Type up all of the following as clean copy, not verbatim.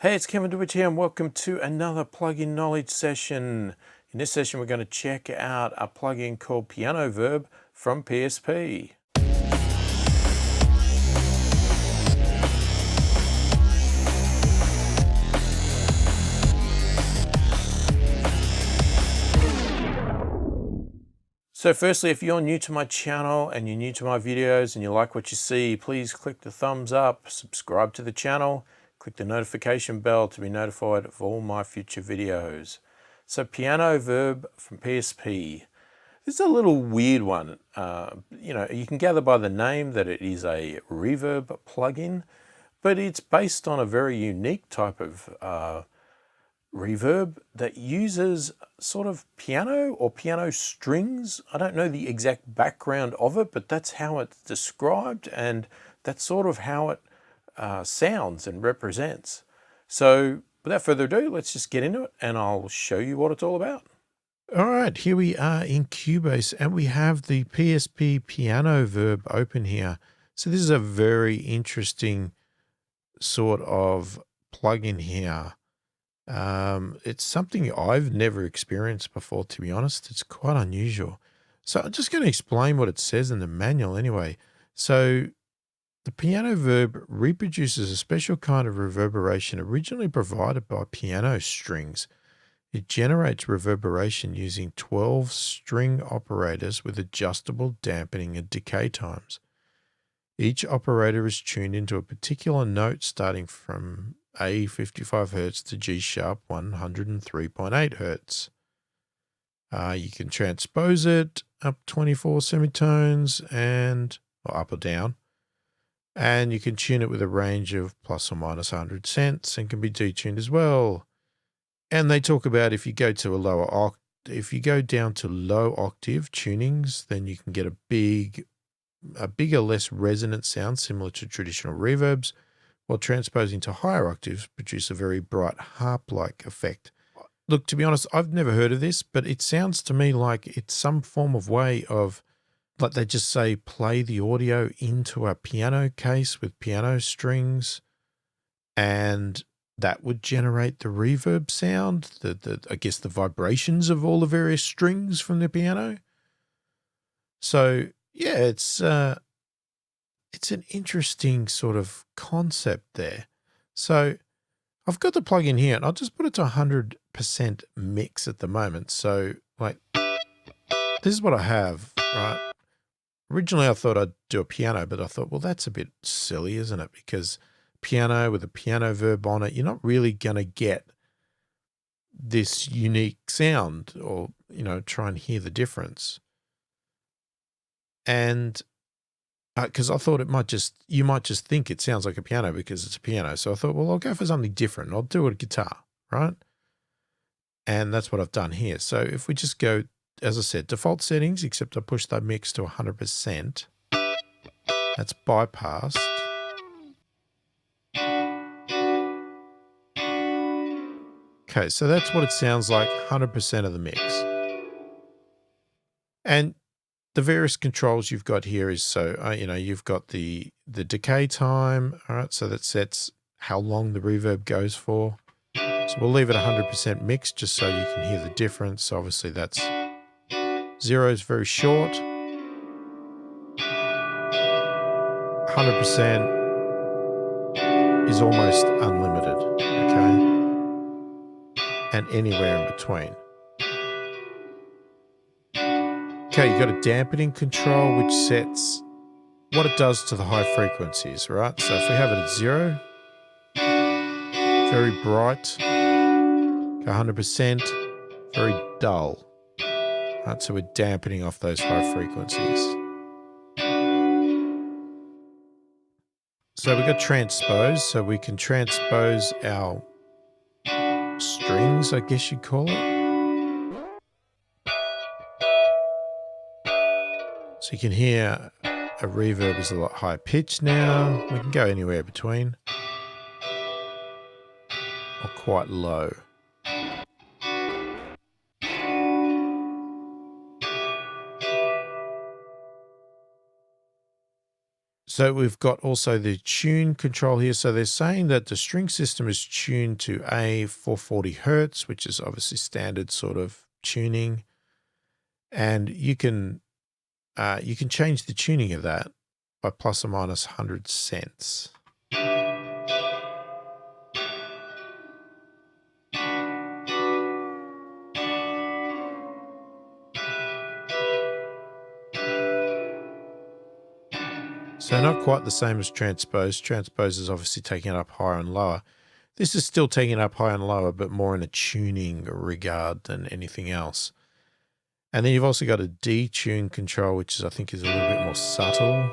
Hey, it's Kevin DeWitt here and welcome to another plugin knowledge session. In this session we're going to check out a plugin called PianoVerb from PSP. So firstly, if you're new to my channel and you're new to my videos and you like what you see, please click the thumbs up, subscribe to the channel, click the notification bell to be notified of all my future videos. So PianoVerb from PSP. This is a little weird one. You can gather by the name that it is a reverb plugin, but it's based on a very unique type of reverb that uses sort of piano or piano strings. I don't know the exact background of it, but that's how it's described and that's sort of how it sounds and represents. So without further ado, let's just get into it and I'll show you what it's all about. All right, here we are in Cubase and we have the PSP PianoVerb open here. So this is a very interesting sort of plugin here. It's something I've never experienced before, to be honest. It's quite unusual. So I'm just going to explain what it says in the manual anyway. So the PianoVerb reproduces a special kind of reverberation originally provided by piano strings. It generates reverberation using 12 string operators with adjustable dampening and decay times. Each operator is tuned into a particular note starting from A 55 Hz to G sharp 103.8 Hz. You can transpose it up 24 semitones or up or down. And you can tune it with a range of plus or minus 100 cents and can be detuned as well. And they talk about if you go to if you go down to low octave tunings, then you can get a bigger, less resonant sound similar to traditional reverbs, while transposing to higher octaves produce a very bright harp-like effect. Look, to be honest, I've never heard of this, but it sounds to me like it's some form of way of, like they just say, play the audio into a piano case with piano strings, and that would generate the reverb sound, I guess the vibrations of all the various strings from the piano. So yeah, it's an interesting sort of concept there. So I've got the plugin here and I'll just put it to 100% mix at the moment. So like, this is what I have, right? Originally I thought I'd do a piano, but I thought, well, that's a bit silly, isn't it? Because piano with a PianoVerb on it, you're not really going to get this unique sound or, try and hear the difference. And because I thought you might just think it sounds like a piano because it's a piano. So I thought, well, I'll go for something different. I'll do a guitar, right? And that's what I've done here. So if we just go, as I said, default settings, except I push the mix to 100%. That's bypassed. Okay, so that's what it sounds like, 100% of the mix. And the various controls you've got here is you've got the decay time, all right, so that sets how long the reverb goes for. So we'll leave it 100% mixed just so you can hear the difference. Obviously that's 0 is very short. 100% is almost unlimited, okay? And anywhere in between. Okay, you've got a dampening control which sets what it does to the high frequencies, right? So if we have it at 0, very bright, 100%, very dull. Right, so we're dampening off those high frequencies. So we've got transpose, so we can transpose our strings, I guess you'd call it. So you can hear a reverb is a lot higher pitched now. We can go anywhere between. Or quite low. So we've got also the tune control here. So they're saying that the string system is tuned to A 440 Hertz, which is obviously standard sort of tuning. And you can change the tuning of that by plus or minus 100 cents. So not quite the same as transposed. Transposed is obviously taking it up higher and lower. This is still taking it up higher and lower, but more in a tuning regard than anything else. And then you've also got a detune control, which is, I think, is a little bit more subtle.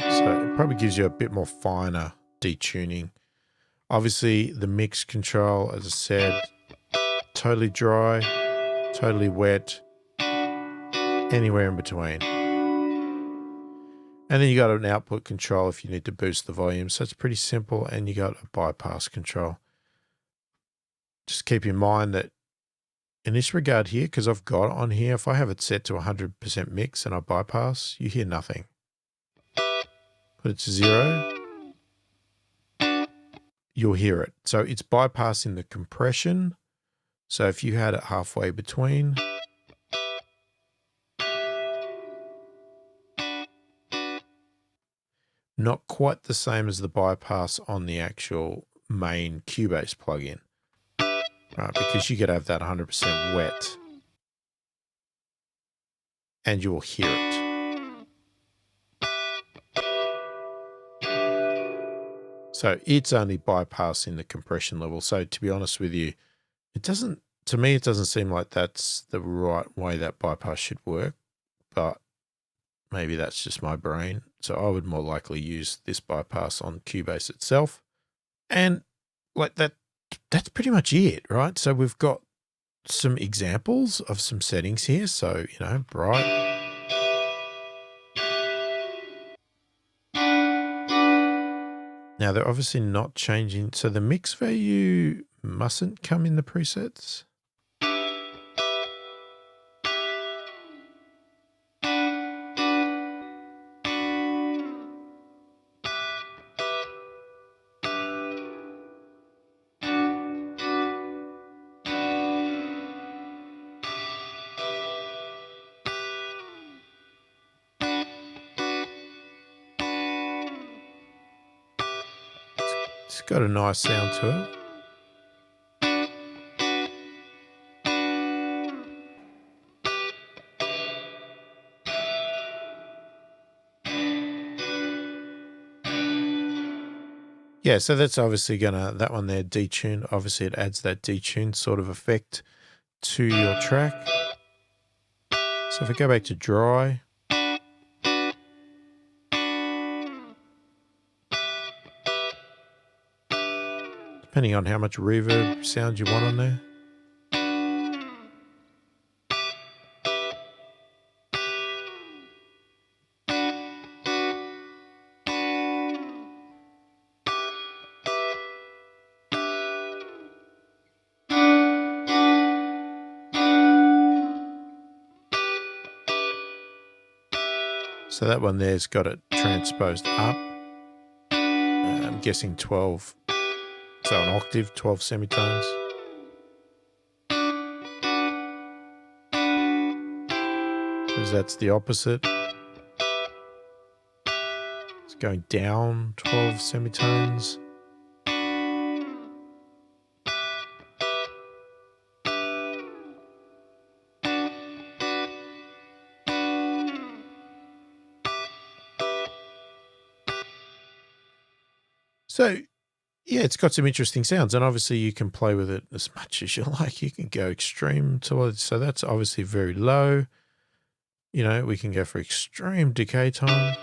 So it probably gives you a bit more finer detuning. Obviously, the mix control, as I said, totally dry, totally wet, anywhere in between. And then you got an output control if you need to boost the volume. So it's pretty simple. And you got a bypass control. Just keep in mind that in this regard here, because I've got on here, if I have it set to 100% mix and I bypass, you hear nothing. Put it to 0, you'll hear it. So it's bypassing the compression. So if you had it halfway between, not quite the same as the bypass on the actual main Cubase plugin, right? Because you could have that 100% wet and you will hear it. So it's only bypassing the compression level. So to be honest with you, to me, it doesn't seem like that's the right way that bypass should work, but maybe that's just my brain. So I would more likely use this bypass on Cubase itself. And like that's pretty much it, right? So we've got some examples of some settings here. So, bright. Now they're obviously not changing. So the mix value mustn't come in the presets. It's got a nice sound to it. Yeah, so that's obviously that one there, detune, obviously it adds that detune sort of effect to your track. So if I go back to dry, depending on how much reverb sound you want on there. So that one there's got it transposed up. I'm guessing 12, so an octave, 12 semitones. Because that's the opposite. It's going down 12 semitones. So, yeah, it's got some interesting sounds, and obviously you can play with it as much as you like. You can go extreme towards, so that's obviously very low. We can go for extreme decay time.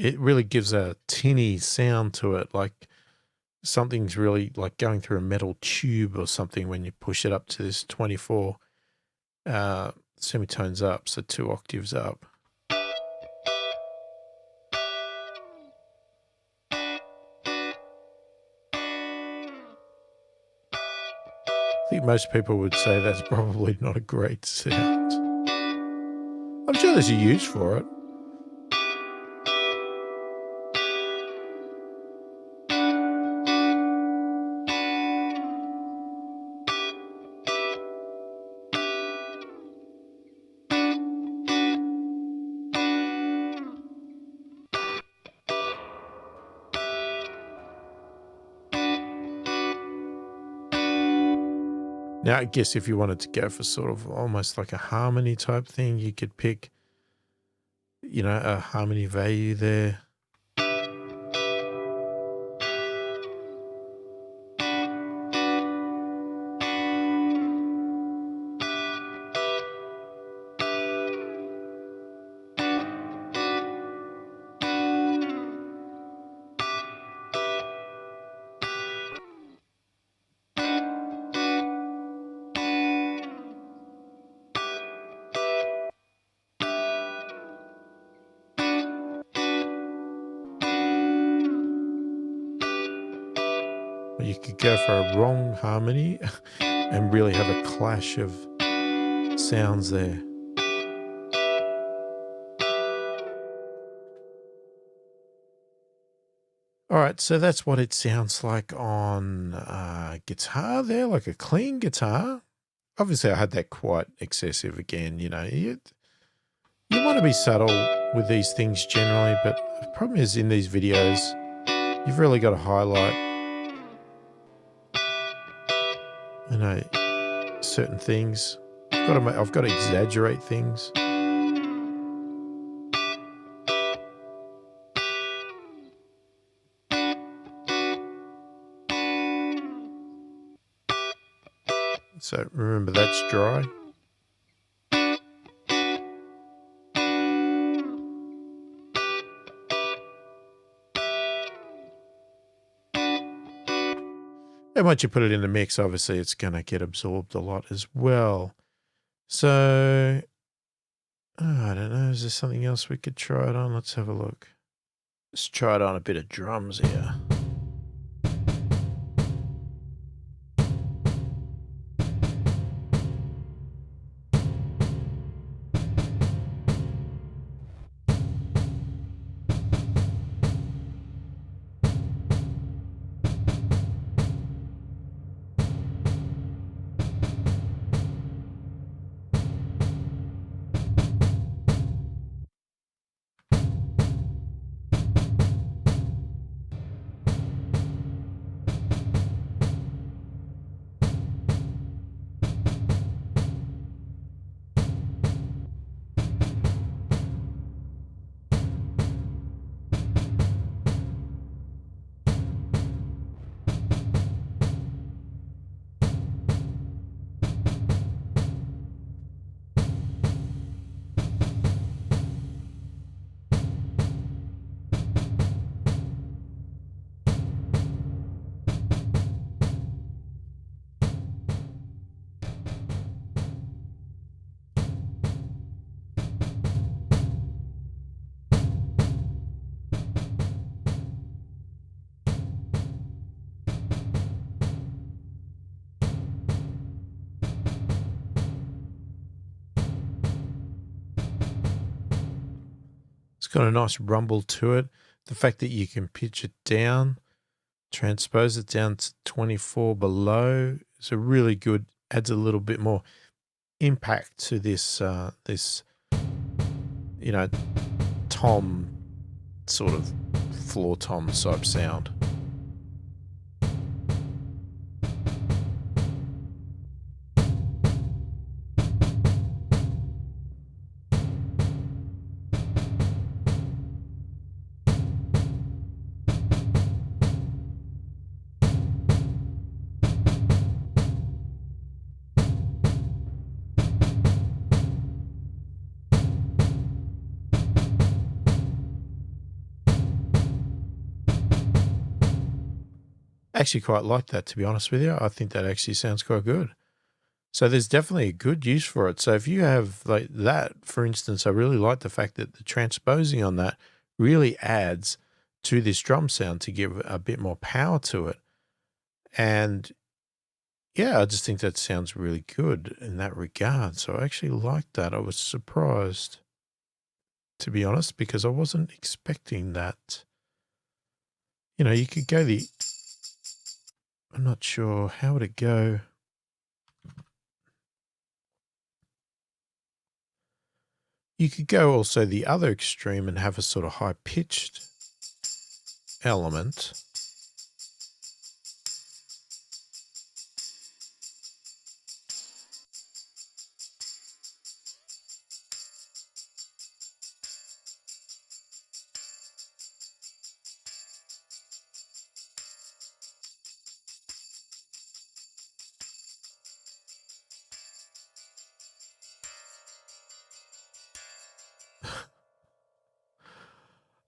it really gives a tinny sound to it, like something's really like going through a metal tube or something when you push it up to this 24 semitones up, so 2 octaves up. I think most people would say that's probably not a great sound. I'm sure there's a use for it. Now, I guess if you wanted to go for sort of almost like a harmony type thing, you could pick, you know, a harmony value there. You could go for a wrong harmony and really have a clash of sounds there. All right, so that's what it sounds like on guitar there, like a clean guitar. Obviously, I had that quite excessive again. You know, you want to be subtle with these things generally, but the problem is in these videos, you've really got to highlight, you know, certain things. I've got to exaggerate things. So remember, that's dry. And once you put it in the mix, obviously it's going to get absorbed a lot as well. So, I don't know, is there something else we could try it on? Let's have a look. Let's try it on a bit of drums here. It's got a nice rumble to it. The fact that you can pitch it down, transpose it down to 24 below is a really good, adds a little bit more impact to this, you know, tom sort of floor tom type sound. actually quite like that, to be honest with you. I think that actually sounds quite good. So there's definitely a good use for it. So if you have like that, for instance, I really like the fact that the transposing on that really adds to this drum sound to give a bit more power to it. And yeah, I just think that sounds really good in that regard. So I actually liked that. I was surprised, to be honest, because I wasn't expecting that. You know, you could go I'm not sure, how would it go? You could go also the other extreme and have a sort of high-pitched element.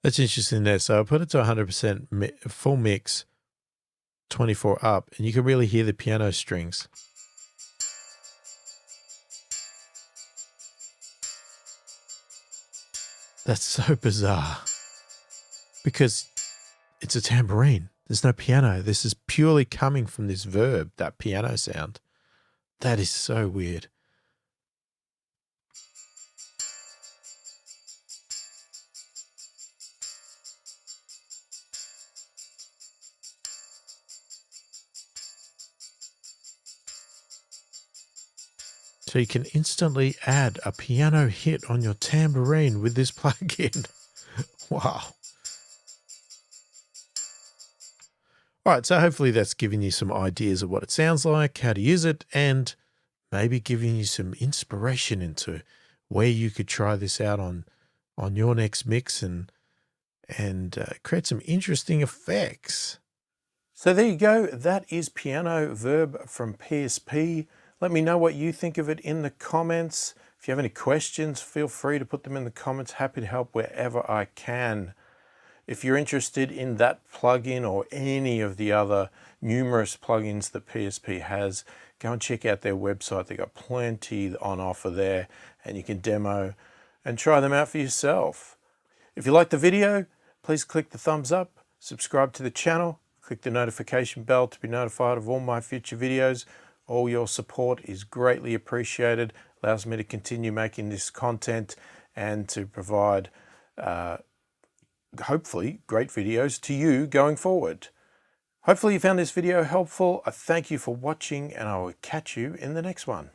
That's interesting there. So I put it to 100% full mix, 24 up, and you can really hear the piano strings. That's so bizarre because it's a tambourine. There's no piano. This is purely coming from this verb, that piano sound. That is so weird. So you can instantly add a piano hit on your tambourine with this plugin. Wow. All right, so hopefully that's given you some ideas of what it sounds like, how to use it, and maybe giving you some inspiration into where you could try this out on your next mix and create some interesting effects. So there you go. That is PianoVerb from PSP. Let me know what you think of it in the comments. If you have any questions, feel free to put them in the comments. Happy to help wherever I can. If you're interested in that plugin or any of the other numerous plugins that PSP has, go and check out their website. They've got plenty on offer there, and you can demo and try them out for yourself. If you liked the video, please click the thumbs up, subscribe to the channel, click the notification bell to be notified of all my future videos. All your support is greatly appreciated, allows me to continue making this content and to provide hopefully great videos to you going forward. Hopefully you found this video helpful. I thank you for watching, and I will catch you in the next one.